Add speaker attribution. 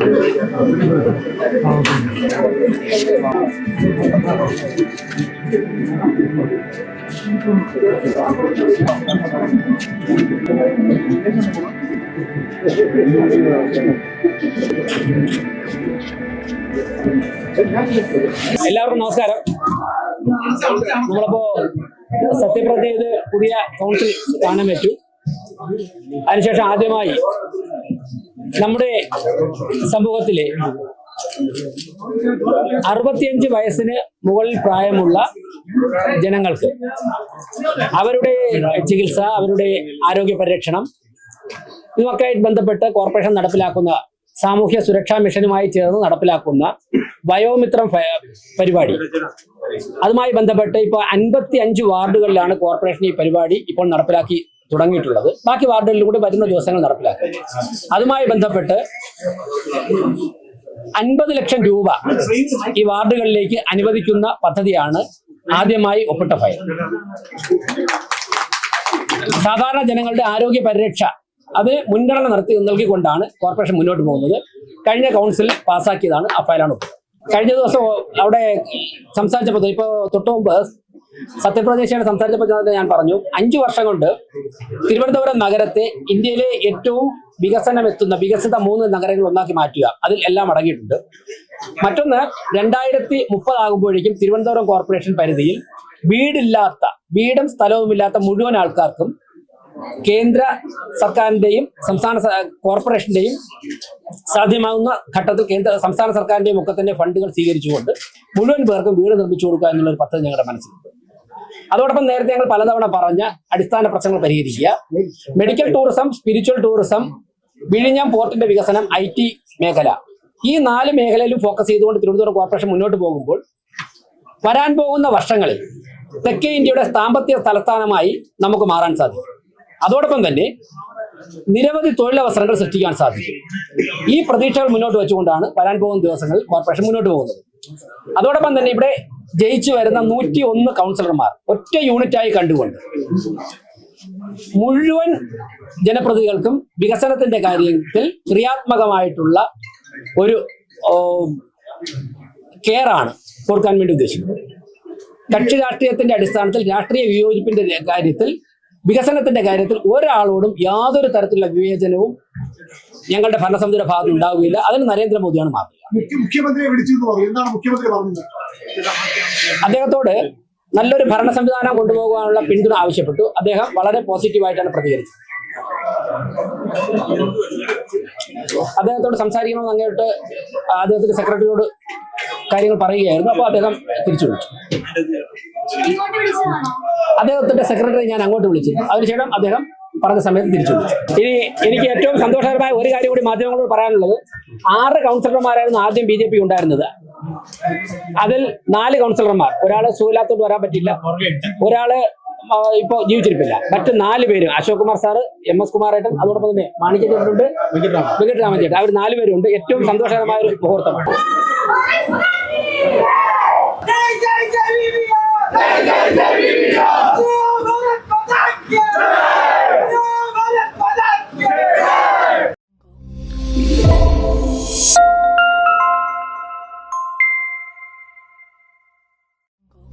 Speaker 1: എല്ലാവർക്കും നമസ്കാരം. നമ്മളിപ്പോ സത്യപ്രതിജ്ഞ ചെയ്ത് പുതിയ കൗൺസിൽ സ്ഥാനം വെച്ചു. അതിനുശേഷം ആദ്യമായി നമ്മുടെ സമൂഹത്തിലെ 65 വയസ്സിന് മുകളിൽ പ്രായമുള്ള ജനങ്ങൾക്ക് അവരുടെ ചികിത്സ, അവരുടെ ആരോഗ്യ പരിരക്ഷണം ഇതുമൊക്കെയായിട്ട് ബന്ധപ്പെട്ട് കോർപ്പറേഷൻ നടപ്പിലാക്കുന്ന സാമൂഹ്യ സുരക്ഷാ മിഷനുമായി ചേർന്ന് നടപ്പിലാക്കുന്ന വയോമിത്രം പരിപാടി, അതുമായി ബന്ധപ്പെട്ട് ഇപ്പോൾ 55 വാർഡുകളിലാണ് കോർപ്പറേഷൻ ഈ പരിപാടി ഇപ്പോൾ നടപ്പിലാക്കി തുടങ്ങിയിട്ടുള്ളത്. ബാക്കി വാർഡുകളിലും കൂടി വരുന്ന ദിവസങ്ങൾ നടപ്പിലാക്കും. അതുമായി ബന്ധപ്പെട്ട് 50 ലക്ഷം രൂപ ഈ വാർഡുകളിലേക്ക് അനുവദിക്കുന്ന പദ്ധതിയാണ് ആദ്യമായി ഒപ്പിട്ട ഫയൽ. സാധാരണ ജനങ്ങളുടെ ആരോഗ്യ പരിരക്ഷ അത് മുൻഗണന നൽകിക്കൊണ്ടാണ് കോർപ്പറേഷൻ മുന്നോട്ട് പോകുന്നത്. കഴിഞ്ഞ കൗൺസിൽ പാസ്സാക്കിയതാണ് ആ ഫയലാണ്. കഴിഞ്ഞ ദിവസം അവിടെ സംസാരിച്ചപ്പോൾ, ഇപ്പോൾ തൊട്ടു മുമ്പ് സത്യപ്രതിജ്ഞയുടെ സംസാരിച്ചപ്പോൾ ഞാൻ പറഞ്ഞു, 5 വർഷം കൊണ്ട് തിരുവനന്തപുരം നഗരത്തെ ഇന്ത്യയിലെ ഏറ്റവും വികസിത 3 നഗരങ്ങൾ ഒന്നാക്കി മാറ്റുക, അതിൽ എല്ലാം അടങ്ങിയിട്ടുണ്ട്. മറ്റൊന്ന്, 2030 ആകുമ്പോഴേക്കും തിരുവനന്തപുരം കോർപ്പറേഷൻ പരിധിയിൽ വീടും സ്ഥലവുമില്ലാത്ത മുഴുവൻ ആൾക്കാർക്കും കേന്ദ്ര സർക്കാരിന്റെയും സംസ്ഥാന കോർപ്പറേഷന്റെയും സാധ്യമാകുന്ന ഘട്ടത്തിൽ സംസ്ഥാന സർക്കാരിന്റെയും ഒക്കെ തന്നെ ഫണ്ടുകൾ സ്വീകരിച്ചുകൊണ്ട് മുഴുവൻ പേർക്കും വീട് നിർമ്മിച്ചു കൊടുക്കുക എന്നുള്ളൊരു പദ്ധതി ഞങ്ങളുടെ മനസ്സിലുണ്ട്. അതോടൊപ്പം നേരത്തെ ഞങ്ങൾ പലതവണ പറഞ്ഞ അടിസ്ഥാന പ്രശ്നങ്ങൾ പരിഹരിക്കുക, മെഡിക്കൽ ടൂറിസം, സ്പിരിച്വൽ ടൂറിസം, വിഴിഞ്ഞം പോർട്ടിന്റെ വികസനം, IT മേഖല, ഈ 4 മേഖലയിലും ഫോക്കസ് ചെയ്തുകൊണ്ട് തിരുവനന്തപുരം കോർപ്പറേഷൻ മുന്നോട്ട് പോകുമ്പോൾ വരാൻ പോകുന്ന വർഷങ്ങളിൽ തെക്കേ ഇന്ത്യയുടെ സാമ്പത്തിക തലസ്ഥാനമായി നമുക്ക് മാറാൻ സാധിക്കും. അതോടൊപ്പം തന്നെ നിരവധി തൊഴിലവസരങ്ങൾ സൃഷ്ടിക്കാൻ സാധിക്കും. ഈ പ്രതീക്ഷകൾ മുന്നോട്ട് വെച്ചുകൊണ്ടാണ് വരാൻ പോകുന്ന ദിവസങ്ങളിൽ കോർപ്പറേഷൻ മുന്നോട്ട് പോകുന്നത്. അതോടൊപ്പം തന്നെ ഇവിടെ ജയിച്ചു വരുന്ന 101 കൗൺസിലർമാർ ഒറ്റ യൂണിറ്റായി കണ്ടുകൊണ്ട് മുഴുവൻ ജനപ്രതിനിധികൾക്കും വികസനത്തിന്റെ കാര്യത്തിൽ ക്രിയാത്മകമായിട്ടുള്ള ഒരു കെയറാണ് കൊടുക്കാൻ വേണ്ടി ഉദ്ദേശിക്കുന്നത്. കക്ഷി രാഷ്ട്രീയത്തിന്റെ അടിസ്ഥാനത്തിൽ, രാഷ്ട്രീയ വിയോജിപ്പിന്റെ കാര്യത്തിൽ, വികസനത്തിന്റെ കാര്യത്തിൽ ഒരാളോടും യാതൊരു തരത്തിലുള്ള വിവേചനവും ഞങ്ങളുടെ ഭരണസമിതിയുടെ ഭാഗത്ത് ഉണ്ടാവുകയില്ല. അതിന് നരേന്ദ്രമോദിയാണ് മാതൃക. അദ്ദേഹത്തോട് നല്ലൊരു ഭരണ സംവിധാനം കൊണ്ടുപോകാനുള്ള പിന്തുണ ആവശ്യപ്പെട്ടു. അദ്ദേഹം വളരെ പോസിറ്റീവായിട്ടാണ് പ്രതികരിച്ചത്. അദ്ദേഹത്തോട് സംസാരിക്കണമെന്ന് അങ്ങോട്ട് അദ്ദേഹത്തിന്റെ സെക്രട്ടറിയോട് കാര്യങ്ങൾ പറയുകയായിരുന്നു. അപ്പോൾ അദ്ദേഹം തിരിച്ചു വിളിച്ചു. അദ്ദേഹത്തിന്റെ സെക്രട്ടറി ഞാൻ അങ്ങോട്ട് വിളിച്ചു. അതിനുശേഷം അദ്ദേഹം പറഞ്ഞ സമയത്ത് തിരിച്ചു വിളിച്ചു. ഇനി എനിക്ക് ഏറ്റവും സന്തോഷകരമായ ഒരു കാര്യം കൂടി മാധ്യമങ്ങളോട് പറയാനുള്ളത്, 6 കൗൺസിലർമാരായിരുന്നു ആദ്യം BJP ഉണ്ടായിരുന്നത്. അതിൽ 4 കൗൺസിലർമാർ, ഒരാള് സുഖമില്ലാത്തോണ്ട് വരാൻ പറ്റില്ല, ഒരാള് ഇപ്പൊ ജീവിച്ചിരിപ്പില്ല, മറ്റ് 4 പേരും, അശോക് കുമാർ സാറ്, MS കുമാരേട്ടൻ, അതോടൊപ്പം തന്നെ മാണിക്യചേട്ടനുണ്ട്, വെങ്കിട്ടരാമൻ ചേട്ടൻ, അവർ 4 പേരുണ്ട്. ഏറ്റവും സന്തോഷകരമായ ഒരു മുഹൂർത്തമാണ്.